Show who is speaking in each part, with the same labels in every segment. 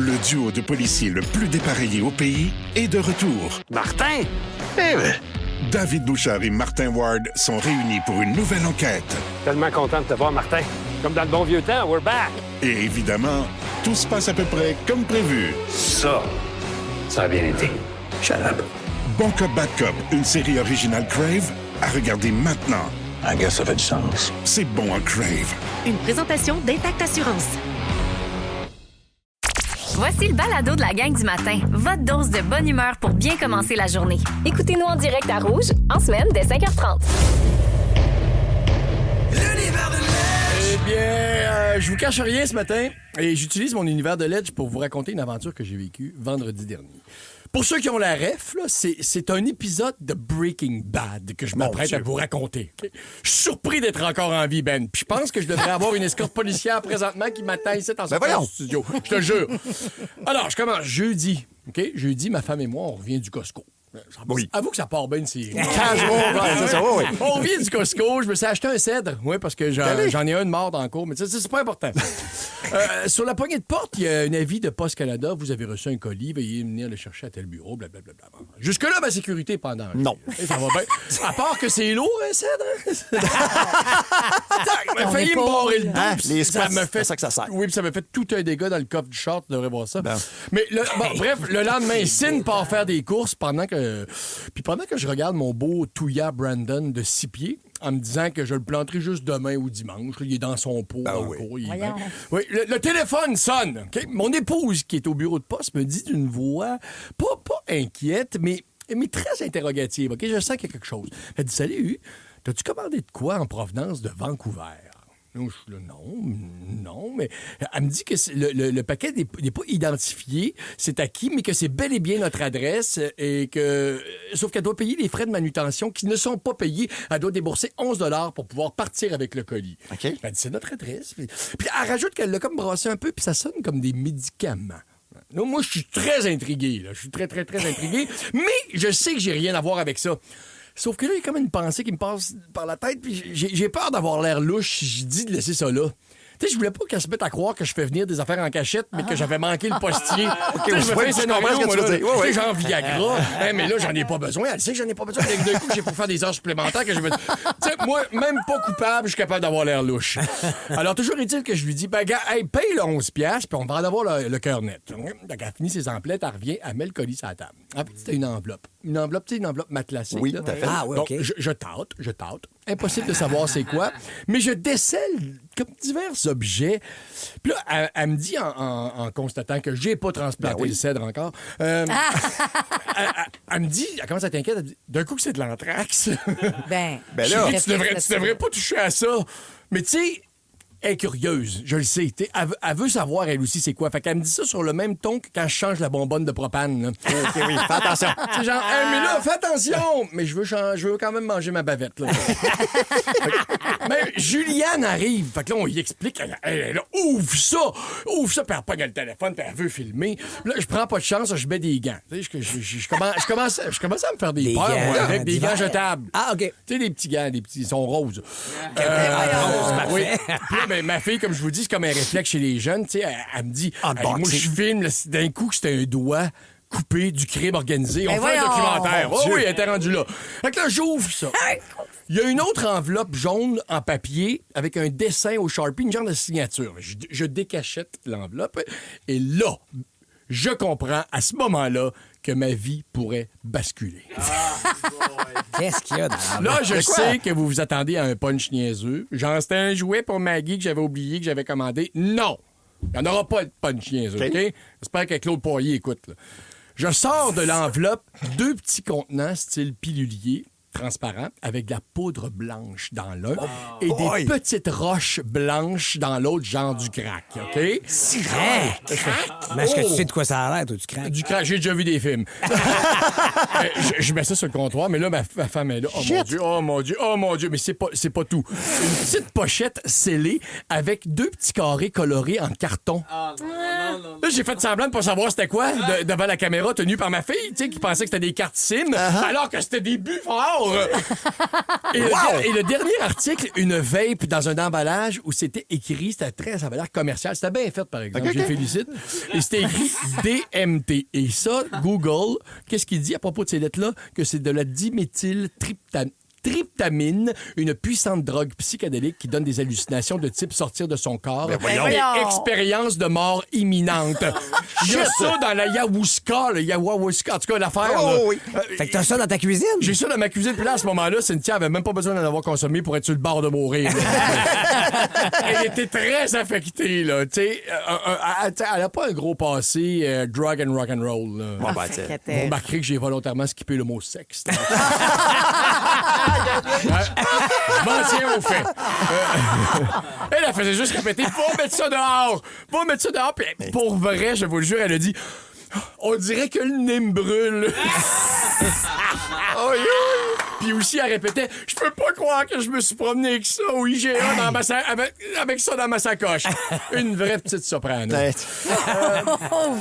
Speaker 1: Le duo de policiers le plus dépareillé au pays est de retour.
Speaker 2: Martin? Eh ben,
Speaker 1: David Bouchard et Martin Ward sont réunis pour une nouvelle enquête.
Speaker 2: tellement content de te voir, Martin. Comme dans le bon vieux temps, we're back.
Speaker 1: Et évidemment, tout se passe à peu près comme prévu.
Speaker 2: Ça a bien été. Shut up.
Speaker 1: Bon Cop, Bad Cop, une série originale Crave, à regarder maintenant.
Speaker 2: I guess ça fait du sens.
Speaker 1: C'est bon en Crave.
Speaker 3: Une présentation d'Intact Assurance.
Speaker 4: Voici le balado de la gang du matin. Votre dose de bonne humeur pour bien commencer la journée. Écoutez-nous en direct à Rouge, en semaine, dès 5h30.
Speaker 5: Eh bien, je vous cache rien ce matin et j'utilise mon univers de Ledge pour vous raconter une aventure que j'ai vécue vendredi dernier. Pour ceux qui ont la ref, là, c'est un épisode de Breaking Bad que je m'apprête à vous raconter. Okay? Je suis surpris d'être encore en vie, Ben. Puis je pense que je devrais avoir une escorte policière présentement qui m'attend ici dans ce studio. Je te jure. Alors, je commence jeudi. OK? Jeudi, ma femme et moi, on revient du Costco. Oui. Avoue que ça part bien une série. On revient du Costco. Je me suis acheté un cèdre. Oui, parce que j'en ai un de mort dans le cours. Mais c'est pas important. Sur la poignée de porte, il y a un avis de Poste Canada. Vous avez reçu un colis. Veuillez venir le chercher à tel bureau. Blablabla. Jusque-là, ma sécurité est pas en danger. Non. Ça va bien. À part que c'est lourd, un cèdre. Il m'a failli me barrer le dos.
Speaker 6: Les squats, c'est ça que ça sert.
Speaker 5: Oui, puis ça m'a fait tout un dégât dans le coffre du short. Tu devrais voir ça. Mais bref, le lendemain, Sin part faire des courses pendant que je regarde mon beau Touya Brandon de 6 pieds, en me disant que je le planterai juste demain ou dimanche. Là, il est dans son pot. Oui, le téléphone sonne. Okay? Mon épouse, qui est au bureau de poste, me dit d'une voix pas inquiète, mais très interrogative. Okay? Je sens qu'il y a quelque chose. Elle dit « Salut, t'as-tu commandé de quoi en provenance de Vancouver? » Je suis là, non, mais elle me dit que le paquet n'est pas identifié, c'est à qui, mais que c'est bel et bien notre adresse et que... Sauf qu'elle doit payer les frais de manutention qui ne sont pas payés. Elle doit débourser 11 $ pour pouvoir partir avec le colis. Okay. Elle dit, c'est notre adresse. Puis elle rajoute qu'elle l'a comme brassé un peu, puis ça sonne comme des médicaments. Là, moi, je suis très intrigué. Là. Je suis très, très, très intrigué, mais je sais que j'ai rien à voir avec ça. Sauf que là, il y a comme une pensée qui me passe par la tête, puis j'ai peur d'avoir l'air louche si je dis de laisser ça là. Tu sais, je voulais pas qu'elle se mette à croire que je fais venir des affaires en cachette, mais que j'avais manqué le postier. Tu sais, je me fais un scénario, moi, là, genre Viagra. Mais là, j'en ai pas besoin. Elle sait que j'en ai pas besoin. D'un coup, j'ai pour faire des heures supplémentaires que je me... Tu sais, moi, même pas coupable, je suis capable d'avoir l'air louche. Alors, toujours est-il que je lui dis, ben, gars, hey, paye le 11$, puis on va en avoir le cœur net. Donc, elle finit ses emplettes, elle revient, elle met le colis sur la table. En fait, c'était une enveloppe. Une enveloppe, tu sais, une enveloppe matelassée. Oui, tout à fait. Ah, oui, donc, je tâte. Impossible de savoir c'est quoi. Mais je décèle comme divers objets. Puis là, elle me dit, en constatant que j'ai pas transplanté le cèdre encore, elle me dit, elle commence à t'inquiéter, elle dit, d'un coup que c'est de l'anthrax.
Speaker 3: Ben
Speaker 5: là, tu devrais pas toucher à ça. Mais tu sais, elle est curieuse, je le sais. Elle veut savoir, elle aussi, c'est quoi. Fait qu'elle me dit ça sur le même ton que quand je change la bonbonne de propane. Là. OK, oui, fais attention. C'est genre, hey, mais là, fais attention! Mais je veux quand même manger ma bavette. Là. Mais Juliane arrive. Fait que là, on lui explique. Elle ouvre ça, puis elle pogne le téléphone, puis elle veut filmer. Là, je prends pas de chance, je mets des gants. Je commence à me faire des peurs, moi, avec des gants jetables. Ah, OK. Tu sais, des petits gants, ils sont roses. Oui. Mais ma fille, comme je vous dis, c'est comme un réflexe chez les jeunes. Tu sais, elle me dit, moi, je filme, là, d'un coup, que c'était un doigt coupé du crime organisé. On fait un documentaire. Oh oui, elle était rendue là. Fait que là, j'ouvre ça. Il y a une autre enveloppe jaune en papier avec un dessin au Sharpie, une genre de signature. Je décachette l'enveloppe et là, je comprends à ce moment-là que ma vie pourrait basculer.
Speaker 6: Qu'est-ce qu'il y a dans
Speaker 5: là, je sais que vous vous attendez à un punch niaiseux. Genre, c'était un jouet pour Maggie que j'avais oublié, que j'avais commandé. Non! Il n'y en aura pas de punch niaiseux, OK? J'espère que Claude Poirier écoute. Là. Je sors de l'enveloppe 2 petits contenants style pilulier, transparent, avec de la poudre blanche dans l'un et des petites roches blanches dans l'autre, genre du crack, OK?
Speaker 6: Mais est-ce que tu sais de quoi ça a l'air, toi, du crack?
Speaker 5: Du crack, j'ai déjà vu des films. je mets ça sur le comptoir, mais là, ma femme est là. Oh mon Dieu, mais c'est pas tout. Une petite pochette scellée avec 2 petits carrés colorés en carton. Là, j'ai fait semblant de pas savoir c'était quoi devant la caméra tenue par ma fille, tu sais, qui pensait que c'était des cartes SIM, alors que c'était des bufords. d'or! Et le dernier article, une vape dans un emballage où c'était écrit, c'était très, ça avait l'air commercial. C'était bien fait, par exemple. Je les félicite. Et c'était écrit DMT. Et ça, Google, qu'est-ce qu'il dit à propos de ces lettres-là? Que c'est de la diméthyltryptamine, une puissante drogue psychédélique qui donne des hallucinations de type sortir de son corps. Et expérience de mort imminente. Il y a ça dans la ayahuasca, en tout cas, l'affaire.
Speaker 6: Fait que t'as ça dans ta cuisine?
Speaker 5: J'ai ça dans ma cuisine, puis là, à ce moment-là, Cynthia avait même pas besoin d'en avoir consommé pour être sur le bord de mourir. Elle était très affectée, là. Tu sais, elle a pas un gros passé drug and rock and roll. Vous remarquerez que j'ai volontairement skippé le mot sexe. Je m'en tiens au fait. Elle faisait juste répéter, va mettre ça dehors. Puis pour vrai, je vous le jure, elle a dit, on dirait que le nez me brûle. Puis aussi, elle répétait, je peux pas croire que je me suis promené avec ça au IGA avec ça dans ma sacoche. Une vraie petite soprano.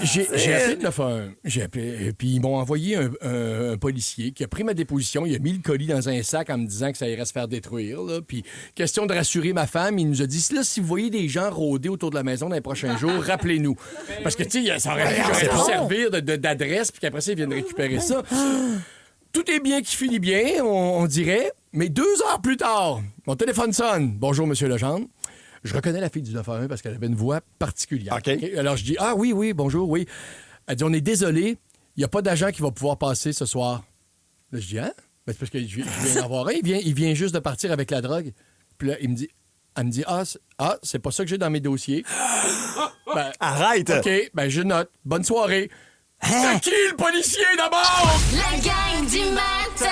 Speaker 5: J'ai appelé le 911. J'ai appelé, puis ils m'ont envoyé un policier qui a pris ma déposition. Il a mis le colis dans un sac en me disant que ça irait se faire détruire. Là. Puis, question de rassurer ma femme, il nous a dit, là, si vous voyez des gens rôder autour de la maison dans les prochains jours, rappelez-nous. Parce que, tu sais, ça aurait pu servir d'adresse, puis qu'après ça, ils viennent récupérer ça. Tout est bien qui finit bien, on dirait, mais 2 heures plus tard, mon téléphone sonne. Bonjour, Monsieur Legendre. Je reconnais la fille du 911 parce qu'elle avait une voix particulière. Okay. Alors, je dis, oui, bonjour, oui. Elle dit, on est désolé, il n'y a pas d'agent qui va pouvoir passer ce soir. Là, je dis, hein? Ben, c'est parce que je viens d'en avoir un. Il vient juste de partir avec la drogue. Puis là, elle me dit, c'est pas ça que j'ai dans mes dossiers. Ben,
Speaker 7: arrête!
Speaker 5: OK, ben je note. Bonne soirée. C'est qui le policier d'abord?
Speaker 8: La gang du matin!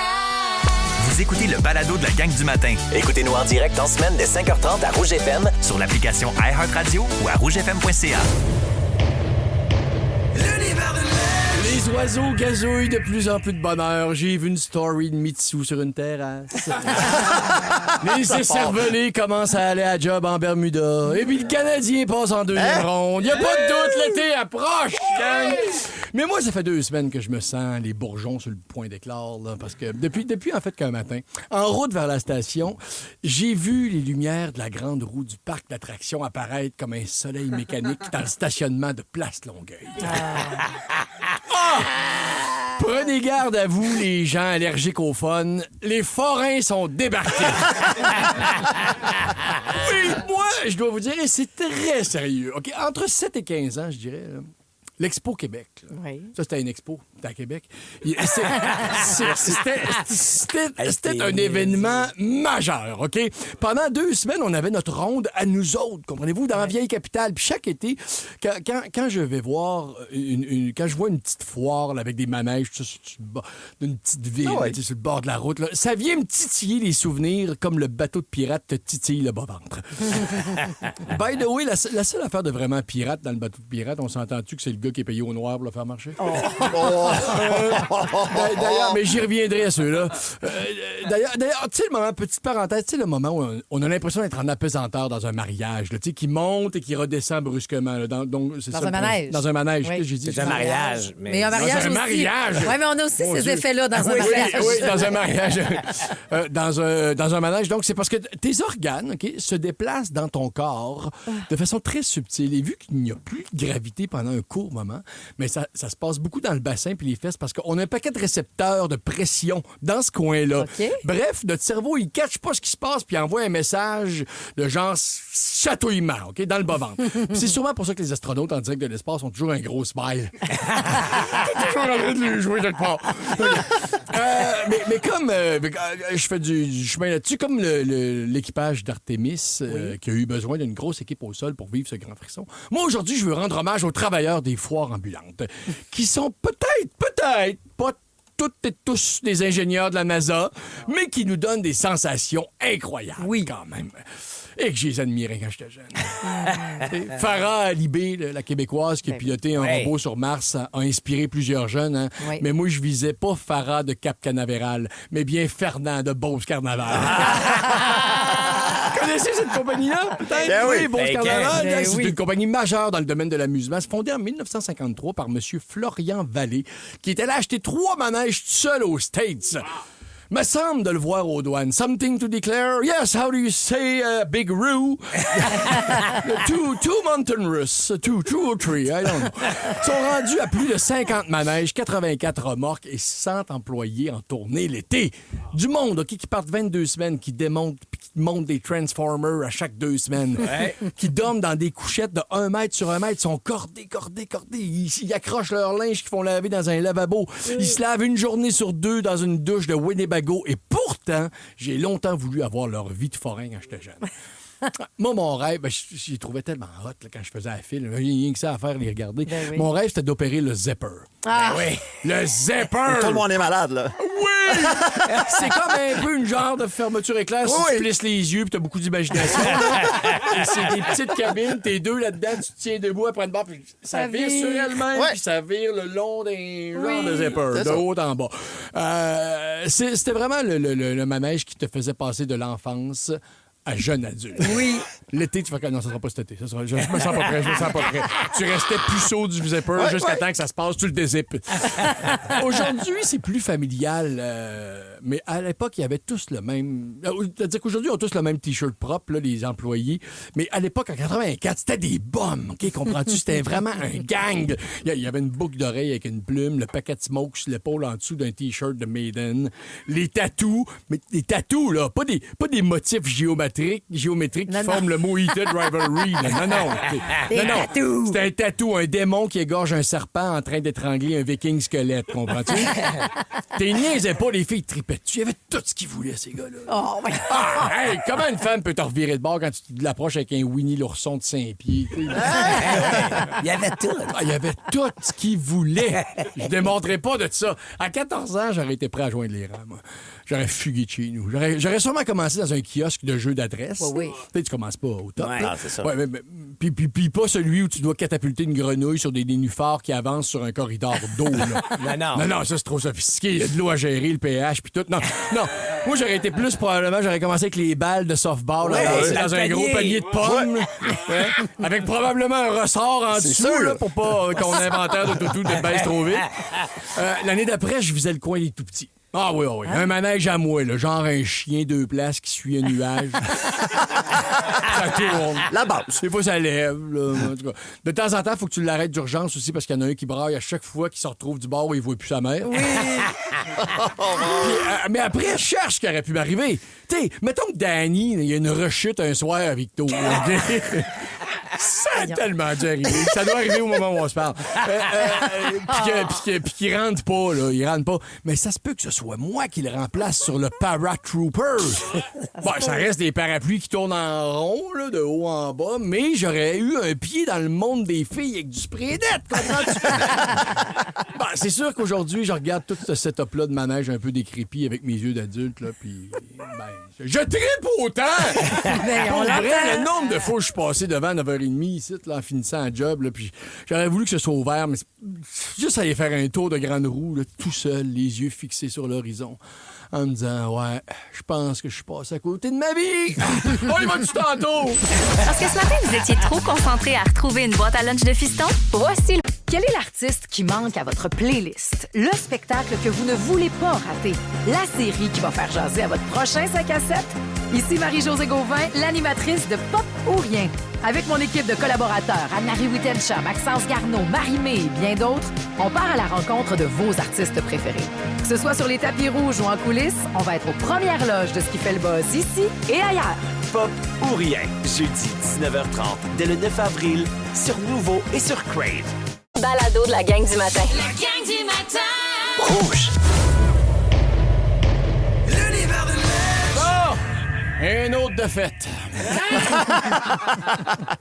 Speaker 9: Vous écoutez le balado de la gang du matin.
Speaker 7: Écoutez-nous en direct en semaine dès 5h30 à Rouge FM,
Speaker 9: sur l'application iHeartRadio ou à rougefm.ca.
Speaker 5: Les oiseaux gazouillent de plus en plus de bonheur. J'ai vu une story de Mitsu sur une terrasse. Les écervelés commencent à aller à job en Bermuda. Et puis le Canadien passe en deuxième ronde. Il n'y a pas de doute, l'été approche, gang. Mais moi, ça fait 2 semaines que je me sens les bourgeons sur le point d'éclore. Là, parce que depuis en fait qu'un matin, en route vers la station, j'ai vu les lumières de la grande roue du parc d'attractions apparaître comme un soleil mécanique dans le stationnement de Place Longueuil. Prenez garde à vous, les gens allergiques au fun. Les forains sont débarqués. Oui, moi, je dois vous dire, et c'est très sérieux. OK? Entre 7 et 15 ans, je dirais, là, l'Expo Québec. Oui. Ça, c'était une expo. C'était à Québec. C'était un événement majeur, OK? Pendant 2 semaines, on avait notre ronde à nous autres, comprenez-vous, dans la vieille capitale. Puis chaque été, quand je vais voir quand je vois une petite foire là, avec des manèges d'une petite ville sur le bord de la route, là, ça vient me titiller les souvenirs comme le bateau de pirate te titille le bas-ventre. By the way, la seule affaire de vraiment pirate dans le bateau de pirate, on s'entend-tu que c'est le gars qui est payé au noir pour le faire marcher? D'ailleurs, mais j'y reviendrai à ceux-là. D'ailleurs, tu sais, le moment, petite parenthèse, tu sais, le moment où on a l'impression d'être en apesanteur dans un mariage, tu sais, qui monte et qui redescend brusquement. Là, dans
Speaker 3: un manège.
Speaker 5: Dans un manège.
Speaker 3: Oui.
Speaker 5: J'ai dit,
Speaker 6: c'est un mariage.
Speaker 3: Mais un mariage
Speaker 5: dans un mariage.
Speaker 3: Oui, mais on a aussi ces effets-là dans un mariage.
Speaker 5: Oui, dans un mariage. Dans un manège. Donc, c'est parce que tes organes, OK, se déplacent dans ton corps de façon très subtile. Et vu qu'il n'y a plus de gravité pendant un court moment, mais ça se passe beaucoup dans le bassin puis les fesses parce qu'on a un paquet de récepteurs de pression dans ce coin-là.
Speaker 3: Okay.
Speaker 5: Bref, notre cerveau, il ne catche pas ce qui se passe puis envoie un message de genre chatouillement, OK, dans le bas-ventre. C'est sûrement pour ça que les astronautes en direct de l'espace ont toujours un gros smile. T'es toujours en train de lui jouer quelque part. Mais comme je fais du chemin là-dessus, comme l'équipage d'Artemis qui a eu besoin d'une grosse équipe au sol pour vivre ce grand frisson, moi, aujourd'hui, je veux rendre hommage aux travailleurs des foires ambulantes qui sont peut-être pas toutes et tous des ingénieurs de la NASA, mais qui nous donnent des sensations incroyables quand même. Et que je les admirais quand j'étais jeune. Farah Alibé, la Québécoise qui a piloté un robot sur Mars, a inspiré plusieurs jeunes. Hein? Oui. Mais moi, je visais pas Farah de Cap-Canaveral, mais bien Fernand de Beauce-Carnaval. Vous connaissez cette compagnie-là? Peut-être? Oui, Beauce-Carnaval. C'est une compagnie majeure dans le domaine de l'amusement. C'est fondé en 1953 par M. Florian Vallée, qui était allé acheter 3 manèges tout seul aux States. Me semble de le voir aux douanes. Something to declare? Yes, how do you say Big Roo? two mountain Russ. Two or three, I don't know. Ils sont rendus à plus de 50 manèges, 84 remorques et 100 employés en tournée l'été. Du monde, OK, qui partent 22 semaines, qui démontent puis qui montent des Transformers à chaque 2 semaines, qui dorment dans des couchettes de 1 mètre sur 1 mètre, ils sont cordés. Ils accrochent leur linge qu'ils font laver dans un lavabo. Ils se lavent une journée sur 2 dans une douche de Winnebago. Et pourtant, j'ai longtemps voulu avoir leur vie de forain quand j'étais jeune. Moi, mon rêve, j'y trouvais tellement hot là, quand je faisais la file. Il n'y a rien que ça à faire, les regarder.
Speaker 3: Ben oui.
Speaker 5: Mon rêve, c'était d'opérer le zipper.
Speaker 3: Ah!
Speaker 6: Ben oui.
Speaker 5: Le zipper!
Speaker 10: Tout le monde est malade, là.
Speaker 5: Oui! C'est comme un peu une genre de fermeture éclair. Si tu plisses les yeux puis t'as beaucoup d'imagination. Et c'est des petites cabines, t'es 2 là-dedans, tu te tiens debout après une barre, puis ça vire sur elle-même, puis ça vire le long d'un genre de zipper, de haut en bas. C'était vraiment le manège qui te faisait passer de l'enfance à jeune adulte.
Speaker 3: Oui.
Speaker 5: L'été, tu fais que non, ça sera pas cet été. Je me sens pas prêt. Tu restais puceau du zipper jusqu'à temps que ça se passe, tu le dézippes. Aujourd'hui, c'est plus familial, mais à l'époque, il y avait tous le même... C'est-à-dire qu'aujourd'hui, ils ont tous le même T-shirt propre, là, les employés. Mais à l'époque, en 84, c'était des bums, OK? Comprends-tu? C'était vraiment un gang. Il y avait une boucle d'oreille avec une plume, le paquet de smoke sur l'épaule en dessous d'un T-shirt de Maiden, les tatous, mais des tatous, là, pas des motifs géométriques qui forment le mot Heated Rivalry. Là. Non.
Speaker 3: Tatous.
Speaker 5: C'était un tatou, un démon qui égorge un serpent en train d'étrangler un viking squelette, comprends-tu? T'es niaisais pas, les filles tripaient dessus. Il y avait tout ce qu'ils voulaient, ces gars-là.
Speaker 3: Oh, my God.
Speaker 5: Hey, comment une femme peut te revirer de bord quand tu l'approches avec un Winnie l'ourson de 5 pieds?
Speaker 6: Il y avait tout.
Speaker 5: Il y avait tout ce qu'ils voulaient. Je démontrais pas de ça. À 14 ans, j'aurais été prêt à joindre les rangs, moi. J'aurais fugué de chez nous. J'aurais sûrement commencé dans un kiosque de jeux d'adresse.
Speaker 3: Oui.
Speaker 5: Tu commences pas au top.
Speaker 6: Ouais.
Speaker 5: Là.
Speaker 10: Ah, c'est ça.
Speaker 5: Ouais, puis pas celui où tu dois catapulter une grenouille sur des nénuphars qui avancent sur un corridor d'eau. Là. Non, ça, c'est trop sophistiqué. Il y a de l'eau à gérer, le pH, puis tout. Non. Moi, j'aurais été plus probablement, j'aurais commencé avec les balles de softball dans un gros panier de pommes. Ouais. Avec probablement un ressort en dessous
Speaker 10: sûr.
Speaker 5: là, pour pas qu'on inventaire de toutou te baisse trop vite. L'année d'après, je visais le coin des tout-petits. Ah oui. Un manège à moi, là, genre un chien 2 places qui suit un nuage. Ça tourne.
Speaker 10: La base.
Speaker 5: Des fois, ça lève. Là, en tout cas. De temps en temps, il faut que tu l'arrêtes d'urgence aussi parce qu'il y en a un qui braille à chaque fois qu'il se retrouve du bord où il ne voit plus sa mère. Oui. Mais après, je cherche ce qui aurait pu m'arriver. Tu sais, mettons que Danny, il y a une rechute un soir à Victo. Ça a tellement dû arriver. Ça doit arriver au moment où on se parle. Puis qu'il rentre pas, là. Il rentre pas. Mais ça se peut que ce soit moi qui le remplace sur le Paratrooper. Bon, ça reste des parapluies qui tournent en rond, là, de haut en bas, mais j'aurais eu un pied dans le monde des filles avec du spray net, comprends-tu? Bon, c'est sûr qu'aujourd'hui, je regarde tout ce setup-là de manège un peu décrépit avec mes yeux d'adulte, là, puis je trippe autant! Pour vrai, le nombre de fois où je suis passé devant 9h30 ici, là, en finissant un job, là, puis j'aurais voulu que ce soit ouvert, mais juste aller faire un tour de grande roue, là, tout seul, les yeux fixés sur l'horizon, en me disant, ouais, je pense que je suis passé à côté de ma vie! On y va du tantôt!
Speaker 4: Parce que ce matin, vous étiez trop concentré à retrouver une boîte à lunch de fiston? Voici le...
Speaker 3: Quel est l'artiste qui manque à votre playlist? Le spectacle que vous ne voulez pas rater? La série qui va faire jaser à votre prochain 5 à 7? Ici Marie-Josée Gauvin, l'animatrice de Pop ou Rien. Avec mon équipe de collaborateurs, Anne-Marie Wittencha, Maxence Garneau, Marie-Mé et bien d'autres, on part à la rencontre de vos artistes préférés. Que ce soit sur les tapis rouges ou en coulisses, on va être aux premières loges de ce qui fait le buzz ici et ailleurs.
Speaker 7: Pop ou Rien, jeudi 19h30, dès le 9 avril, sur Nouveau et sur Crave.
Speaker 4: Balado de la gang du matin.
Speaker 8: La gang du matin.
Speaker 7: Rouge.
Speaker 5: Un autre de fête.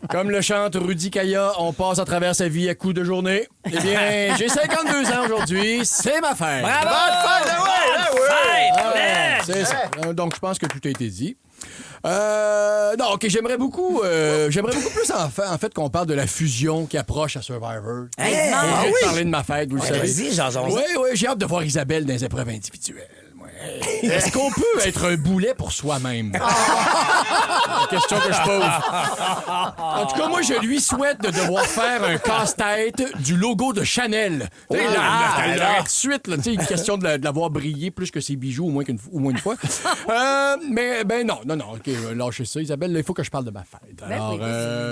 Speaker 5: Comme le chante Rudy Kaya, on passe à travers sa vie à coups de journée. Eh bien, j'ai 52 ans aujourd'hui, c'est ma fête.
Speaker 6: Bravo!
Speaker 5: C'est ça. Donc, je pense que tout a été dit. Non, OK, j'aimerais beaucoup plus en fait qu'on parle de la fusion qui approche à Survivor.
Speaker 6: Hey,
Speaker 5: J'ai envie de parler de ma fête, vous le savez.
Speaker 6: Vas-y, Jean-Jean.
Speaker 5: Oui, j'ai hâte de voir Isabelle dans les épreuves individuelles. Est-ce qu'on peut être un boulet pour soi-même? La question que je pose. En tout cas, moi, je lui souhaite de devoir faire un casse-tête du logo de Chanel. Tu sais, elle l'aurait tout de suite, là, tu sais, une question de l'avoir brillé plus que ses bijoux au moins une fois. Mais non, OK, lâchez ça. Isabelle, là, il faut que je parle de ma fête. Alors,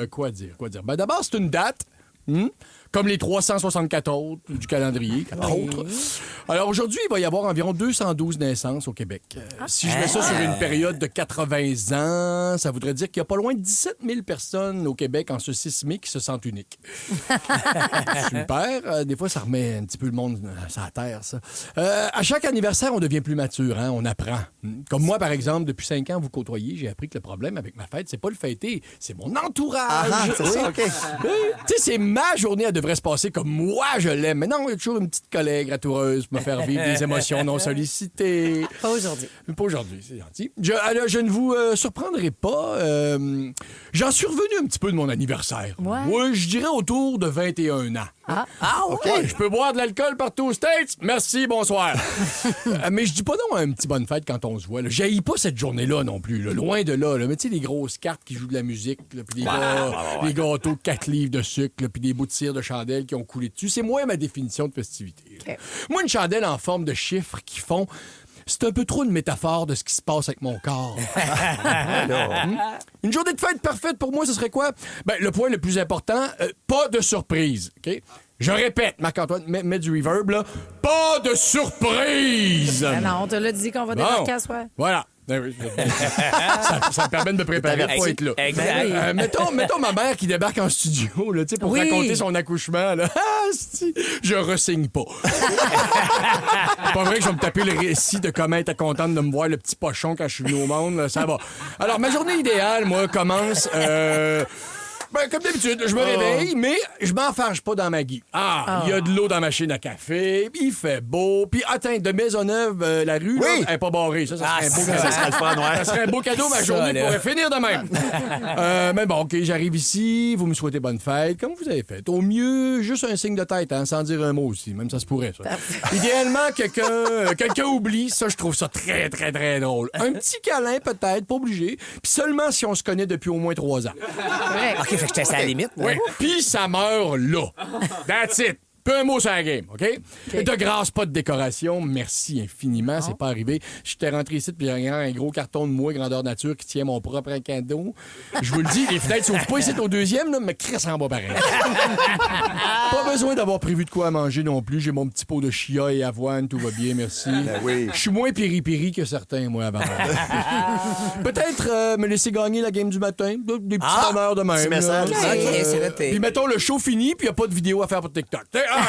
Speaker 5: quoi dire? Ben, d'abord, c'est une date. Comme les 364 autres du calendrier, 4 autres. Alors aujourd'hui, il va y avoir environ 212 naissances au Québec. Si je mets ça sur une période de 80 ans, ça voudrait dire qu'il y a pas loin de 17 000 personnes au Québec en ce 6 mai qui se sentent uniques. Super. Des fois, ça remet un petit peu le monde sur la terre, ça. À chaque anniversaire, on devient plus mature, hein? On apprend. Comme moi, par exemple, depuis 5 ans, vous côtoyez, j'ai appris que le problème avec ma fête, c'est pas le fêter, c'est mon entourage.
Speaker 10: C'est ça, OK.
Speaker 5: Tu sais, c'est ma journée, elle devrait se passer comme moi je l'aime. Mais non, il y a toujours une petite collègue ratoureuse pour me faire vivre des émotions non sollicitées.
Speaker 3: Pas aujourd'hui.
Speaker 5: Pas aujourd'hui, c'est gentil. Je ne vous surprendrai pas. J'en suis revenu un petit peu de mon anniversaire.
Speaker 3: Ouais.
Speaker 5: Oui, je dirais autour de 21 ans.
Speaker 10: OK.
Speaker 5: Ouais, je peux boire de l'alcool partout aux States. Merci, bonsoir. Mais je dis pas non à une petite bonne fête quand on se voit. J'haïs pas cette journée-là non plus. Là. Loin de là. Mais tu sais, les grosses cartes qui jouent de la musique, puis les gâteaux 4 livres de sucre, puis des bouts de cire de chandelle qui ont coulé dessus. C'est moi ma définition de festivité.
Speaker 3: Okay.
Speaker 5: Moi, une chandelle en forme de chiffres qui font... C'est un peu trop une métaphore de ce qui se passe avec mon corps. Une journée de fête parfaite pour moi, ce serait quoi? Ben, le point le plus important, pas de surprise. OK? Je répète, Marc-Antoine, mets du reverb, là. Pas de surprise!
Speaker 3: Ben non, on te l'a dit qu'on va débarquer à soir.
Speaker 5: Voilà. Ça me permet de me préparer pour être là.
Speaker 6: Exact.
Speaker 5: Mettons ma mère qui débarque en studio là, pour raconter son accouchement. Là. Je ressigne pas. C'est pas vrai que je vais me taper le récit de comment elle était contente de me voir le petit pochon quand je suis venu au monde. Là, ça va. Alors, ma journée idéale, moi, commence... comme d'habitude, je me réveille, mais je m'enfarge pas dans ma guille. Il y a de l'eau dans ma machine à café, puis il fait beau, puis attends, de Maisonneuve, la rue, là, elle est pas barrée. Ça serait un beau cadeau.
Speaker 10: Ça serait le fun, ouais.
Speaker 5: Ça serait un beau cadeau, ma journée pourrait finir de même. Mais bon, OK, j'arrive ici, vous me souhaitez bonne fête. Comme vous avez fait. Au mieux, juste un signe de tête, hein, sans dire un mot aussi. Même ça se pourrait, ça. Idéalement, quelqu'un oublie. Ça, je trouve ça très, très, très drôle. Un petit câlin, peut-être, pas obligé. Puis seulement si on se connaît depuis au moins 3 ans.
Speaker 6: OK, fait que j'étais à la limite.
Speaker 5: Oui. Puis ça meurt là. That's it. Peu un mot sur la game, OK? De grâce, pas de décoration. Merci infiniment. C'est pas arrivé. J'étais rentré ici, puis j'ai un gros carton de moi, grandeur nature, qui tient mon propre cadeau. Je vous le dis, les fenêtres s'ouvrent pas ici au deuxième, là, mais crisse en bas pareil. Pas besoin d'avoir prévu de quoi à manger non plus. J'ai mon petit pot de chia et avoine. Tout va bien, merci.
Speaker 10: Oui.
Speaker 5: Je suis moins piri-piri que certains, moi, avant. Peut-être me laisser gagner la game du matin. Des petits bonheurs de même.
Speaker 10: Petit message.
Speaker 6: OK, c'est noté.
Speaker 5: Puis mettons le show fini, puis il n'y a pas de vidéo à faire pour TikTok. La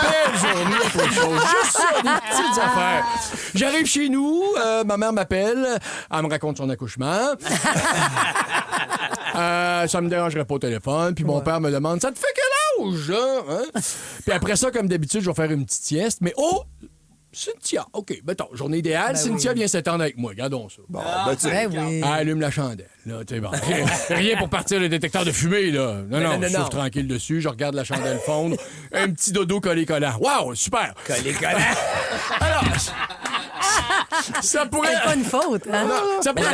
Speaker 5: belle journée pour autre chose. Juste ça, des petites affaires. J'arrive chez nous, ma mère m'appelle, elle me raconte son accouchement. Ça me dérangerait pas au téléphone. Puis mon père me demande, ça te fait quel âge, là? Hein? Puis après ça, comme d'habitude, je vais faire une petite sieste. Mais Cynthia, OK, mettons, journée idéale. Cynthia vient s'étendre avec moi. Regardons ça.
Speaker 10: Bon,
Speaker 5: Allume la chandelle. Là, bon. Rien pour partir le détecteur de fumée, là. Non, je souffle tranquille dessus. Je regarde la chandelle fondre. Un petit dodo collé-collant. Wow, super.
Speaker 6: Collé-collant.
Speaker 5: Alors, ça pourrait...
Speaker 3: C'est pas une faute, hein?
Speaker 5: Non, ça pourrait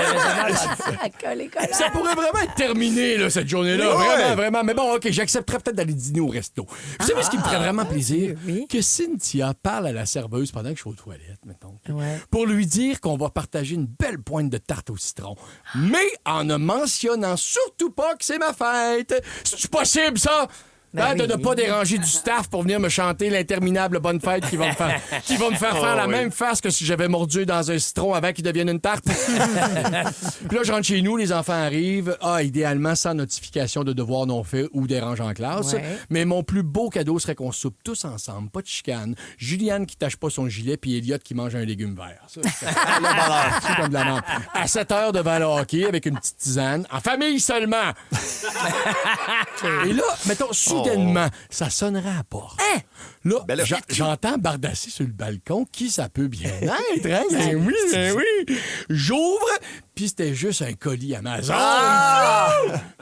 Speaker 5: vraiment être terminé, là, cette journée-là. Vraiment, vraiment. Mais bon, OK, j'accepterais peut-être d'aller dîner au resto. Vous savez ce qui me ferait vraiment plaisir?
Speaker 3: Oui.
Speaker 5: Que Cynthia parle à la serveuse pendant que je suis aux toilettes, mettons.
Speaker 3: Ouais.
Speaker 5: Pour lui dire qu'on va partager une belle pointe de tarte au citron. Mais en ne mentionnant surtout pas que c'est ma fête. C'est possible, ça? De ne pas déranger du staff pour venir me chanter l'interminable bonne fête qui va me faire, faire la même face que si j'avais mordu dans un citron avant qu'il devienne une tarte. Puis là, je rentre chez nous, les enfants arrivent. Idéalement, sans notification de devoir non fait ou dérange en classe.
Speaker 3: Ouais.
Speaker 5: Mais mon plus beau cadeau serait qu'on soupe tous ensemble, pas de chicane. Juliane qui tâche pas son gilet, puis Elliot qui mange un légume vert. Ça, c'est comme de la menthe. À 7 heures devant le hockey avec une petite tisane. En famille seulement. Et là, mettons, soudainement, ça sonnerait à la porte.
Speaker 3: Hein?
Speaker 5: Là,
Speaker 10: Ben là,
Speaker 5: j'entends Bardassi sur le balcon. Qui ça peut bien être, hein? Ben oui. J'ouvre, puis c'était juste un colis Amazon.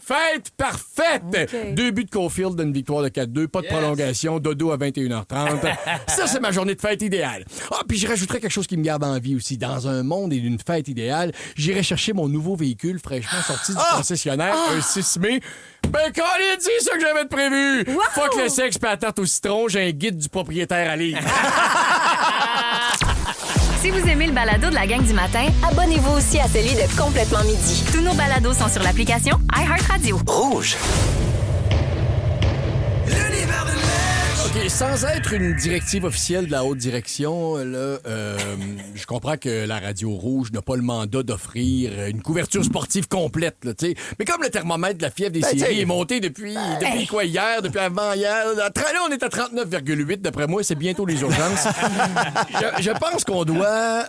Speaker 5: Fête parfaite!
Speaker 3: OK.
Speaker 5: 2 buts de Caulfield d'une victoire de 4-2, pas de prolongation, dodo à 21h30. Ça, c'est ma journée de fête idéale. Ah, puis je rajouterais quelque chose qui me garde en vie aussi. Dans un monde et d'une fête idéale, j'irai chercher mon nouveau véhicule fraîchement sorti du concessionnaire, un 6 mai. Ben, quand il dit ça que j'avais de prévu!
Speaker 3: Wow!
Speaker 5: Fuck le sexe pis la tarte au citron, j'ai un guide du propriétaire à lire.
Speaker 4: Si vous aimez le balado de la gang du matin, abonnez-vous aussi à celui de Complètement Midi. Tous nos balados sont sur l'application iHeartRadio.
Speaker 7: Rouge.
Speaker 5: OK, sans être une directive officielle de la haute direction, là, je comprends que la Radio Rouge n'a pas le mandat d'offrir une couverture sportive complète, là, tu sais. Mais comme le thermomètre de la fièvre des séries est monté depuis quoi, hier, depuis avant-hier, là, on est à 39,8 d'après moi, c'est bientôt les urgences. Je pense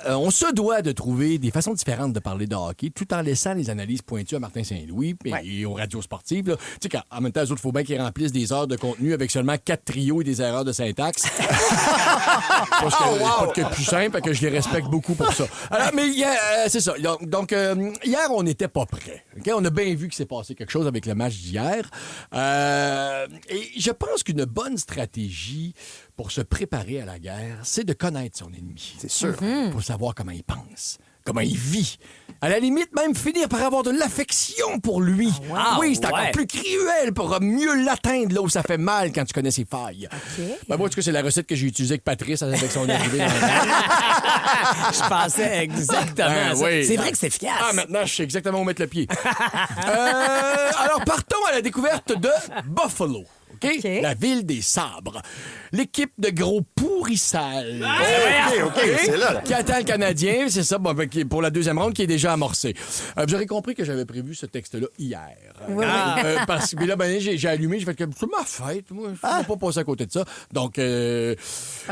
Speaker 5: on se doit de trouver des façons différentes de parler de hockey, tout en laissant les analyses pointues à Martin Saint-Louis et aux radios sportives, là. Tu sais, en même temps, les autres, il faut bien qu'ils remplissent des heures de contenu avec seulement 4 trios et des erreurs de syntaxe. Parce que pas de plus simple, que je les respecte beaucoup pour ça. Alors, mais c'est ça. Donc, hier, on n'était pas prêts. Okay? On a bien vu qu'il s'est passé quelque chose avec le match d'hier. Et je pense qu'une bonne stratégie pour se préparer à la guerre, c'est de connaître son ennemi.
Speaker 10: C'est sûr.
Speaker 5: Pour savoir comment il pense, comment il vit. À la limite, même finir par avoir de l'affection pour lui. Oui, c'est encore plus cruel pour mieux l'atteindre là où ça fait mal quand tu connais ses failles. Ben, moi, en tout cas, c'est la recette que j'ai utilisée avec Patrice avec son arrivée dans le
Speaker 6: Je pensais exactement à ça.
Speaker 5: oui.
Speaker 6: C'est vrai que c'est efficace.
Speaker 5: Ah, maintenant, je sais exactement où mettre le pied. Alors, partons à la découverte de Buffalo. OK? La ville des sabres. L'équipe de gros pourrissals.
Speaker 10: OK, c'est là.
Speaker 5: Qui attend le Canadien, c'est ça, pour la deuxième ronde qui est déjà amorcée. Vous aurez compris que j'avais prévu ce texte-là hier. Parce que là, j'ai allumé, j'ai fait que c'est ma fête, moi. Je ne peux pas passer à côté de ça. Donc,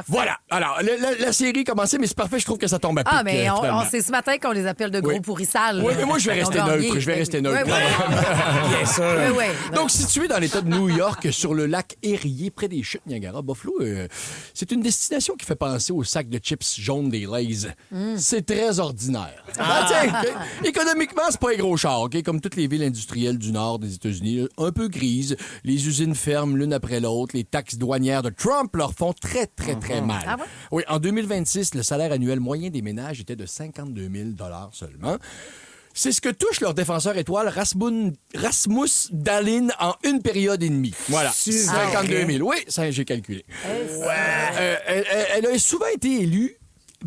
Speaker 5: voilà. Alors, la série commençait, mais c'est parfait, je trouve que ça tombe à pic.
Speaker 3: Ah, mais c'est ce matin qu'on les appelle de gros pourrissals.
Speaker 5: Oui, mais moi, je vais rester neutre.
Speaker 6: Bien sûr.
Speaker 5: Donc, situé dans l'État de New York, sur le lac Erie, près des chutes Niagara, Buffalo, c'est une destination qui fait penser au sac de chips jaunes des Lay's. C'est très ordinaire. Économiquement, c'est pas un gros char, OK? Comme toutes les villes industrielles du nord des États-Unis, un peu grises. Les usines ferment l'une après l'autre. Les taxes douanières de Trump leur font très, très, très mal.
Speaker 3: Ah ouais?
Speaker 5: Oui, en 2026, le salaire annuel moyen des ménages était de 52 000 $seulement. C'est ce que touche leur défenseur étoile Rasmus Dahlin en une période et demie. Voilà. 52 000. Oui, ça, j'ai calculé. Elle a souvent été élue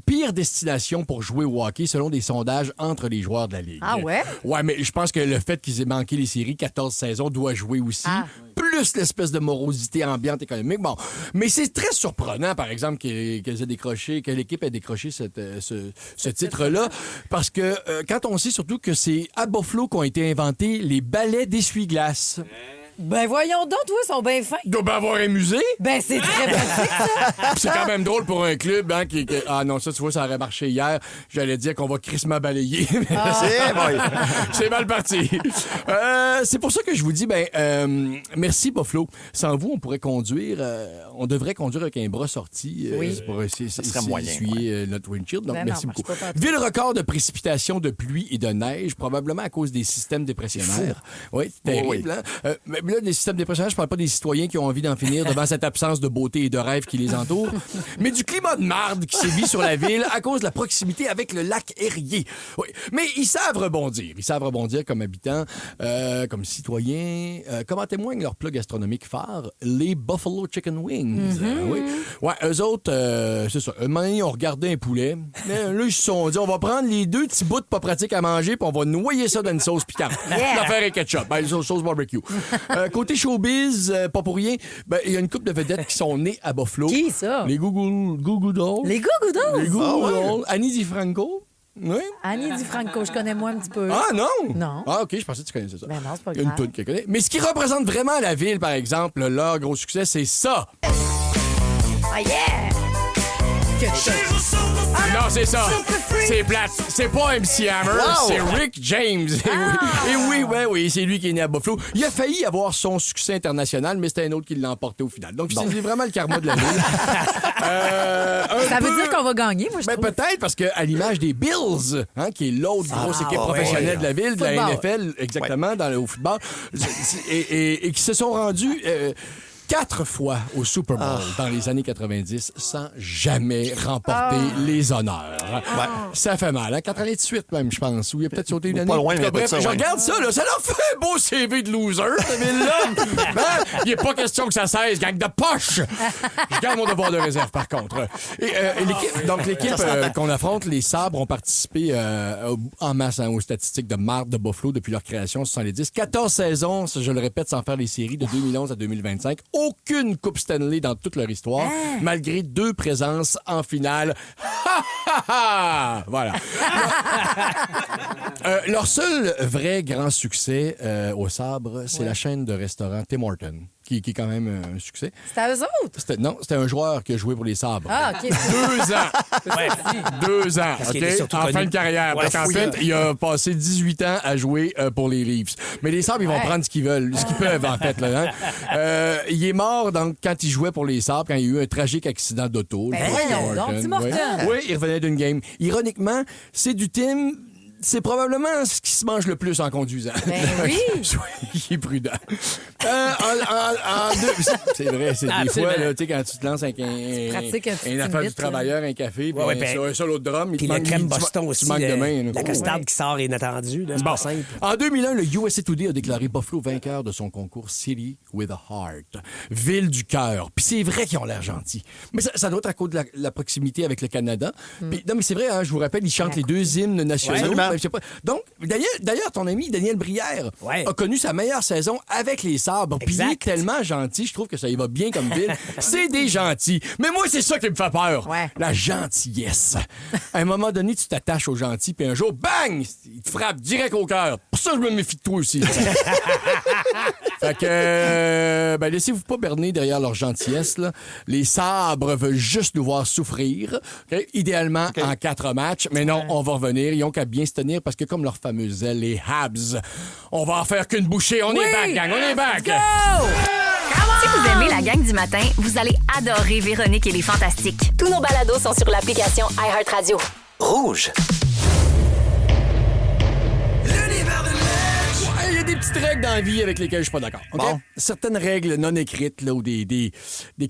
Speaker 5: pire destination pour jouer au hockey selon des sondages entre les joueurs de la Ligue.
Speaker 3: Ah ouais?
Speaker 5: Ouais, mais je pense que le fait qu'ils aient manqué les séries 14 saisons doit jouer aussi. Plus l'espèce de morosité ambiante économique. Bon, mais c'est très surprenant, par exemple, que l'équipe ait décroché ce titre-là, parce que quand on sait surtout que c'est à Buffalo qu'ont été inventés les balais d'essuie-glace.
Speaker 3: Ben voyons donc, toi, ils sont bien fins.
Speaker 5: Il doit bien avoir un musée.
Speaker 3: Ben c'est très pratique, ça.
Speaker 5: C'est quand même drôle pour un club hein, Ah non, ça, tu vois, ça aurait marché hier. J'allais dire qu'on va crissement balayer. C'est mal parti. C'est pour ça que je vous dis, merci Buffalo. Sans vous, on pourrait conduire, on devrait conduire avec un bras sorti. Pour essuyer notre windshield. Donc, merci beaucoup. Ville record de précipitations, de pluie et de neige, probablement à cause des systèmes dépressionnaires. Oui, c'est terrible. Hein? Mais là, des systèmes dépressionnaires, je parle pas des citoyens qui ont envie d'en finir devant cette absence de beauté et de rêve qui les entoure, mais du climat de marde qui sévit sur la ville à cause de la proximité avec le lac Erie. Oui. Mais ils savent rebondir. Ils savent rebondir comme habitants, comme citoyens, comme en témoigne leur plat gastronomique phare, les Buffalo Chicken Wings. Oui. Ouais, eux autres, c'est ça. Un moment donné, ils ont regardé un poulet. Là, ils se sont dit, on va prendre les 2 petits bouts pas pratiques à manger puis on va noyer ça dans une sauce piquante. L'affaire est ketchup. Sauce barbecue. Côté showbiz, pas pour rien, il y a une couple de vedettes qui sont nées à Buffalo.
Speaker 3: Qui, ça?
Speaker 5: Les Goo Dolls.
Speaker 3: Les Goo Dolls?
Speaker 5: Les Goo Dolls. Annie DiFranco. Oui.
Speaker 3: Annie DiFranco, je connais moi un petit peu.
Speaker 5: Ah, non?
Speaker 3: Non.
Speaker 5: Ah, OK, je pensais que tu connaissais ça.
Speaker 3: Ben non, c'est pas
Speaker 5: grave. Il y a une toune qu'elle connaît. Mais ce qui représente vraiment la ville, par exemple, leur gros succès, c'est ça.
Speaker 3: Oh yeah!
Speaker 5: Non, c'est ça. C'est plate. C'est pas MC Hammer, c'est Rick James. Et oui, c'est lui qui est né à Buffalo. Il a failli avoir son succès international, mais c'était un autre qui l'a emporté au final. Donc, c'est vraiment le karma de la ville.
Speaker 3: Ça veut dire qu'on va gagner, moi, je trouve.
Speaker 5: Peut-être, parce qu'à l'image des Bills, qui est l'autre grosse équipe professionnelle de la ville, de la NFL, exactement, au football, et qui se sont rendus... 4 fois au Super Bowl dans les années 90 sans jamais remporter les honneurs. Ça fait mal, hein? 4 années de suite même, je pense. Ou il a peut-être sauté une année.
Speaker 10: Pas loin, mais
Speaker 5: bref,
Speaker 10: ça,
Speaker 5: je regarde ça, là, ça leur fait un beau CV de loser, cette ville-là. Il n'est pas question que ça cesse, gang de poche. Je garde mon devoir de réserve, par contre. L'équipe qu'on affronte, les Sabres, ont participé en masse aux statistiques de marde de Buffalo depuis leur création en 70. 14 saisons, je le répète, sans faire les séries de 2011 à 2025. Aucune Coupe Stanley dans toute leur histoire, malgré 2 présences en finale. Voilà. Leur seul vrai grand succès au Sabre, c'est la chaîne de restaurants Tim Hortons, qui est quand même un succès.
Speaker 3: C'était à eux autres?
Speaker 5: C'était un joueur qui a joué pour les Sabres.
Speaker 3: Ah, OK.
Speaker 5: 2 ans. 2 ans, OK? En fin de carrière. Parce qu'en fait, il a passé 18 ans à jouer pour les Leafs. Mais les Sabres, ils vont prendre ce qu'ils veulent, ce qu'ils peuvent, en fait. Là, il est mort quand il jouait pour les Sabres, quand il y a eu un tragique accident d'auto.
Speaker 3: Voyons donc, Tim Hortons.
Speaker 5: Oui, il revenait d'une game. Ironiquement, c'est du Tim... C'est probablement ce qui se mange le plus en conduisant.
Speaker 3: Ben oui!
Speaker 5: Soyez prudent. C'est vrai, c'est des fois, là, tu sais, quand tu te lances avec une affaire du travailleur, un café, puis un seul autre drum,
Speaker 6: puis le crème Boston aussi,
Speaker 5: tu manques de main.
Speaker 6: La costade qui sort inattendue, c'est pas simple.
Speaker 5: En 2001, le USA Today a déclaré Buffalo vainqueur de son concours City with a Heart, ville du cœur. Puis c'est vrai qu'ils ont l'air gentils. Mais ça doit être à cause de la proximité avec le Canada. Puis, non, mais c'est vrai, je vous rappelle, ils chantent les 2 hymnes nationaux. Je sais pas. Donc, d'ailleurs, ton ami Daniel Brière a connu sa meilleure saison avec les Sabres. Puis il est tellement gentil, je trouve que ça y va bien comme ville. C'est des gentils. Mais moi, c'est ça qui me fait peur. La gentillesse. À un moment donné, tu t'attaches aux gentils, puis un jour, bang! Il te frappe direct au cœur. Pour ça, je me méfie de toi aussi. Fait que, laissez-vous pas berner derrière leur gentillesse. Là. Les Sabres veulent juste nous voir souffrir. Okay? Idéalement, en 4 matchs. Mais non, on va revenir. Ils ont qu'à bien se tenir parce que comme leur fameuse aile, les Habs, on va en faire qu'une bouchée. On est back, gang. On est back.
Speaker 4: Go! Si vous aimez la gang du matin, vous allez adorer Véronique et les Fantastiques. Tous nos balados sont sur l'application iHeartRadio.
Speaker 7: Rouge.
Speaker 5: Il y a des petites règles dans la vie avec lesquelles je suis pas d'accord. Okay? Bon. Certaines règles non écrites là, ou des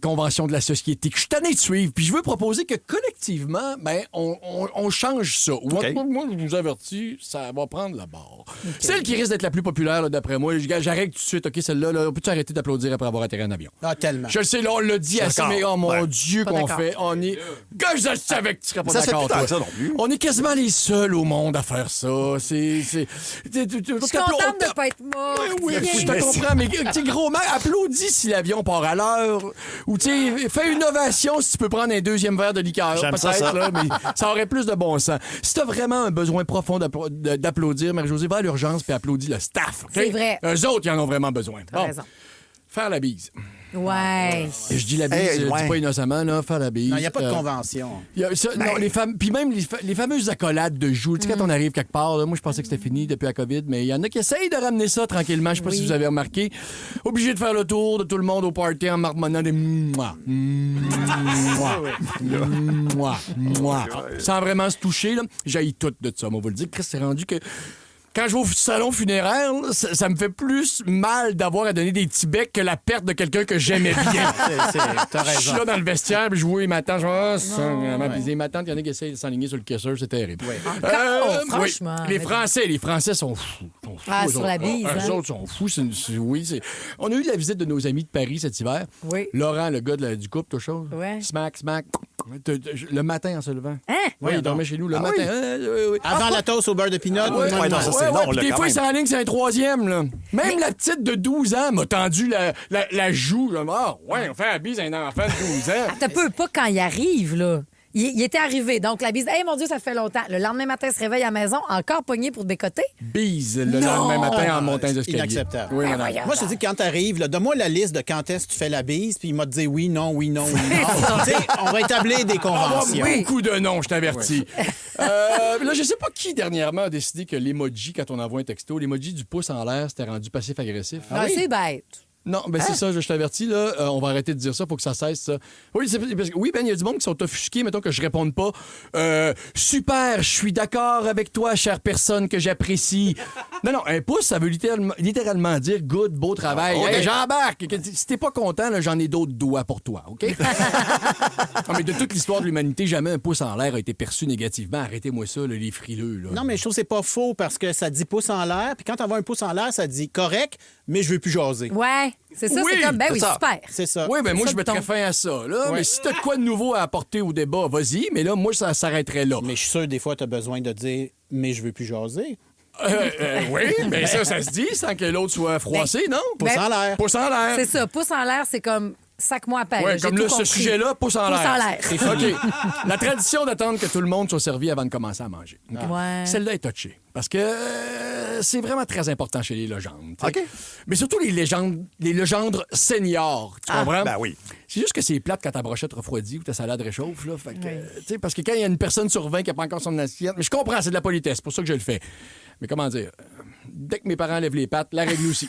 Speaker 5: conventions de la société que je suis tanné de suivre. Puis je veux proposer que collectivement, on change ça. Okay. Moi, je vous avertis, ça va prendre la barre. Okay. Celle qui risque d'être la plus populaire, là, d'après moi, j'arrête tout de suite. OK, celle-là, là, peux-tu arrêter d'applaudir après avoir atterri en avion?
Speaker 6: Ah, tellement.
Speaker 5: Je le sais, là, on l'a dit assez, mais oh mon Dieu, qu'on fait. On est. Que je savais que tu serais pas d'accord.
Speaker 10: Ça non plus.
Speaker 5: On est quasiment les seuls au monde à faire ça. Je
Speaker 3: suis contente de pas être mort.
Speaker 5: Oui, je te comprends, mais gros mec, applaudis si l'avion part à l'heure. Ou fais une ovation si tu peux prendre un 2e verre de liqueur.
Speaker 10: J'aime
Speaker 5: ça. Là, mais ça aurait plus de bon sens. Si t'as vraiment un besoin profond d'applaudir, Marie-Josée, va à l'urgence puis applaudis le staff. Okay?
Speaker 3: C'est vrai.
Speaker 5: Eux autres, ils en ont vraiment besoin.
Speaker 3: T'as raison.
Speaker 5: Faire la bise.
Speaker 3: Ouais.
Speaker 5: Et je dis la bise, je dis pas innocemment, là, faire la bise.
Speaker 6: Non, il n'y a pas de convention.
Speaker 5: Non, puis même les fameuses accolades de joues. Tu sais, quand on arrive quelque part, là, moi, je pensais que c'était fini depuis la COVID, mais il y en a qui essayent de ramener ça tranquillement. Je sais pas si vous avez remarqué. Obligé de faire le tour de tout le monde au party en marmonnant des sans vraiment se toucher, là. J'haïs tout de ça, moi, vous le dire. Chris, c'est rendu que quand je vais au salon funéraire, ça me fait plus mal d'avoir à donner des petits becs que la perte de quelqu'un que j'aimais bien.
Speaker 6: T'as raison.
Speaker 5: Je suis là dans le vestiaire, puis je vois ma tante, ma tante, il y en a qui essayent de s'enligner sur le caisseur, c'est terrible.
Speaker 3: Oui. Franchement.
Speaker 5: Oui. Les Français sont fous.
Speaker 3: Sur la bise.
Speaker 5: Eux autres sont fous. On a eu la visite de nos amis de Paris cet hiver.
Speaker 3: Oui.
Speaker 5: Laurent, le gars du couple, tout chose.
Speaker 3: Oui.
Speaker 5: Smack. Le matin en se levant.
Speaker 3: Hein?
Speaker 5: Oui, il dormait chez nous le matin. Oui.
Speaker 6: Avant la toast au beurre de pinot.
Speaker 5: Des fois, il s'enligne, c'est un 3e. Là. Même la petite de 12 ans m'a tendu la joue. On fait la bise à un enfant de 12 ans.
Speaker 3: T'as peu pas quand il arrive, là. Il était arrivé. Donc, la bise, hey, mon Dieu, ça fait longtemps. Le lendemain matin, il se réveille à la maison, encore pogné pour décoter.
Speaker 5: Bise le lendemain matin en montant les escaliers.
Speaker 10: Inacceptable.
Speaker 5: Oui, madame.
Speaker 10: Moi, je te dis, quand t'arrives, là, donne-moi la liste de quand est-ce que tu fais la bise, puis il m'a dit oui, non, oui, non, oui, non. Tu sais, on va établir des conventions.
Speaker 5: Beaucoup de noms, je t'avertis. Là, je sais pas qui, dernièrement, a décidé que l'emoji, quand on envoie un texto, l'emoji du pouce en l'air, c'était rendu passif-agressif.
Speaker 3: Ah, c'est bête.
Speaker 5: Non, ben c'est ça, je t'avertis, là. On va arrêter de dire ça, faut que ça cesse, ça. Oui, oui, Ben, il y a du monde qui sont offusqués, mettons que je réponde pas. Super, je suis d'accord avec toi, chère personne que j'apprécie. Non, un pouce, ça veut littéralement dire good, beau travail. Hey, j'embarque. Si t'es pas content, là, j'en ai d'autres doigts pour toi, OK? Non, mais de toute l'histoire de l'humanité, jamais un pouce en l'air a été perçu négativement. Arrêtez-moi ça, là, les frileux, là.
Speaker 10: Non, mais je trouve que c'est pas faux parce que ça dit pouce en l'air, puis quand t'envoies un pouce en l'air, ça dit correct, mais je veux plus jaser.
Speaker 3: Ouais. C'est ça,
Speaker 5: Oui,
Speaker 3: c'est comme, ben oui,
Speaker 5: ça.
Speaker 3: super.
Speaker 10: C'est ça.
Speaker 5: Oui, ben moi, je
Speaker 3: ça,
Speaker 5: mettrais
Speaker 3: ton-
Speaker 5: fin à ça, là. Mais si t'as de quoi de nouveau à apporter au débat, vas-y. Mais là, moi, ça s'arrêterait là.
Speaker 10: Mais je suis sûr, des fois, t'as besoin de dire mais je veux plus jaser.
Speaker 5: Oui, mais ça se dit sans que l'autre soit froissé, non?
Speaker 10: Pouce en l'air.
Speaker 5: Pouce en l'air.
Speaker 3: C'est ça. Pouce en l'air, c'est comme sac-moi à peine.
Speaker 5: Oui,
Speaker 3: J'ai
Speaker 5: comme
Speaker 3: tout
Speaker 5: là, ce
Speaker 3: compris.
Speaker 5: sujet-là, pouce en
Speaker 3: Pouce
Speaker 5: l'air.
Speaker 3: en l'air.
Speaker 5: C'est OK. La tradition d'attendre que tout le monde soit servi avant de commencer à manger. OK?
Speaker 3: Ouais.
Speaker 5: Celle-là est touchée. Parce que c'est vraiment très important chez les légendes. tu sais.
Speaker 10: OK.
Speaker 5: Mais surtout les légendes seniors. Tu comprends?
Speaker 10: Ben oui.
Speaker 5: C'est juste que c'est plate quand ta brochette refroidit ou ta salade réchauffe. Là. Fait que, tu sais, parce que quand il y a une personne sur 20 qui n'a pas encore son assiette, mais je comprends, c'est de la politesse, c'est pour ça que je le fais. Mais comment dire? Dès que mes parents lèvent les pattes, la règle aussi.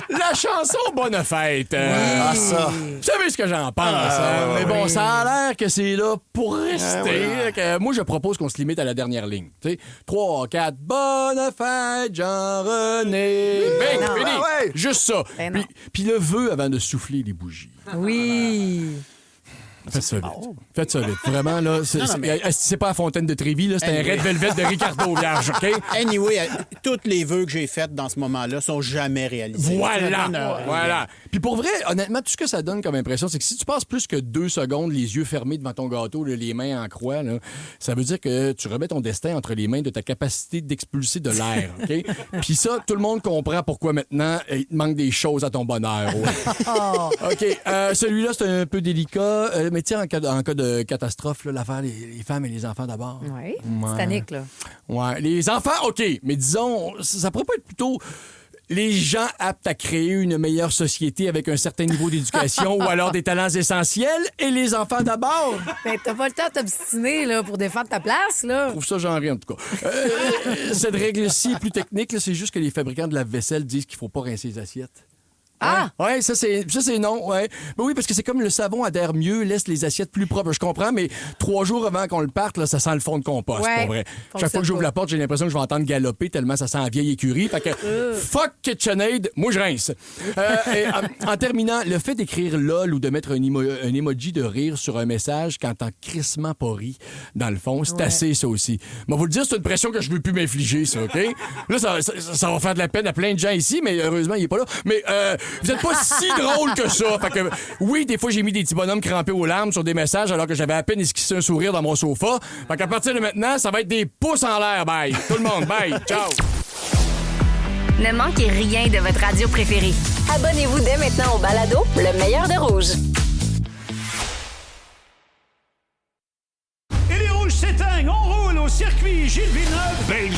Speaker 5: La chanson Bonne fête.
Speaker 10: Ah, ça.
Speaker 5: Vous savez ce que j'en pense. hein? Mais bon, ça a l'air que c'est là pour rester. Que moi, je propose qu'on se limite à la dernière ligne. Tu sais, 3, 4, Bonne fête, Jean-René. Bing,
Speaker 3: non.
Speaker 5: fini. Juste ça.
Speaker 3: Ben non.
Speaker 5: Puis le vœu avant de souffler les bougies.
Speaker 3: Oui.
Speaker 5: Faites ça vite. Faites ça vite. Vraiment, là,
Speaker 10: mais-
Speaker 5: c'est pas la Fontaine de Trévi, là, c'est un Red Velvet de Ricardo Vierge, OK?
Speaker 10: Anyway, tous les vœux que j'ai faits dans ce moment-là sont jamais réalisés.
Speaker 5: Voilà. Puis pour vrai, honnêtement, tout ce que ça donne comme impression, c'est que si tu passes plus que 2 secondes les yeux fermés devant ton gâteau, là, les mains en croix, là, ça veut dire que tu remets ton destin entre les mains de ta capacité d'expulser de l'air, OK? Puis ça, tout le monde comprend pourquoi maintenant il te manque des choses à ton bonheur. Ouais. OK. Celui-là, c'est un peu délicat. Mais tiens, en cas de catastrophe, là, l'affaire, les femmes et les enfants d'abord.
Speaker 3: Oui. Titanic, là.
Speaker 5: Ouais. Les enfants, OK. Mais disons, ça pourrait pas être plutôt les gens aptes à créer une meilleure société avec un certain niveau d'éducation ou alors des talents essentiels et les enfants d'abord?
Speaker 3: Ben, t'as pas le temps de t'obstiner, là, pour défendre ta place, là.
Speaker 5: Je trouve ça genré, en tout cas. Cette règle-ci est plus technique. Là, c'est juste que les fabricants de lave-vaisselle disent qu'il faut pas rincer les assiettes.
Speaker 3: Ah!
Speaker 5: Ouais, ça c'est non, ouais. Ben oui, parce que c'est comme le savon adhère mieux, laisse les assiettes plus propres. Je comprends, mais 3 jours avant qu'on le parte, là, ça sent le fond de compost,
Speaker 3: Ouais,
Speaker 5: pour vrai.
Speaker 3: fonctionne
Speaker 5: Chaque fois que j'ouvre
Speaker 3: pas.
Speaker 5: la porte, j'ai l'impression que je vais entendre galoper tellement ça sent la vieille écurie. Fait que fuck KitchenAid, moi je rince. Et en terminant, le fait d'écrire LOL ou de mettre un emoji de rire sur un message quand t'en crissement pas ri, dans le fond, c'est assez ça aussi. Mais vous le dire, c'est une pression que je veux plus m'infliger, ça, OK? Là, ça va faire de la peine à plein de gens ici, mais heureusement, il est pas là. Mais vous êtes pas si drôle que ça. Fait que, oui, des fois, j'ai mis des petits bonhommes crampés aux larmes sur des messages alors que j'avais à peine esquissé un sourire dans mon sofa. Fait qu'à partir de maintenant, ça va être des pouces en l'air. Bye. Tout le monde, bye. Ciao.
Speaker 4: Ne manquez rien de votre radio préférée. Abonnez-vous dès maintenant au balado Le meilleur de Rouge.
Speaker 11: Et les rouges s'éteignent, on roule au circuit Gilles Villeneuve.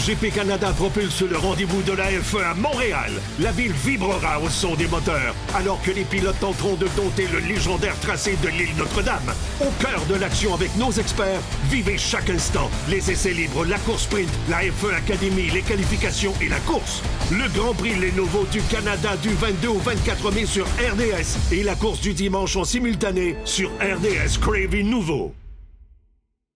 Speaker 12: GP Canada propulse le rendez-vous de la F1 à Montréal. La ville vibrera au son des moteurs, alors que les pilotes tenteront de dompter le légendaire tracé de l'île Notre-Dame. Au cœur de l'action avec nos experts, vivez chaque instant. Les essais libres, la course sprint, la F1 Academy, les qualifications et la course. Le Grand Prix Lenovo du Canada du 22 au 24 mai sur RDS et la course du dimanche en simultané sur RDS Crave Nouveau.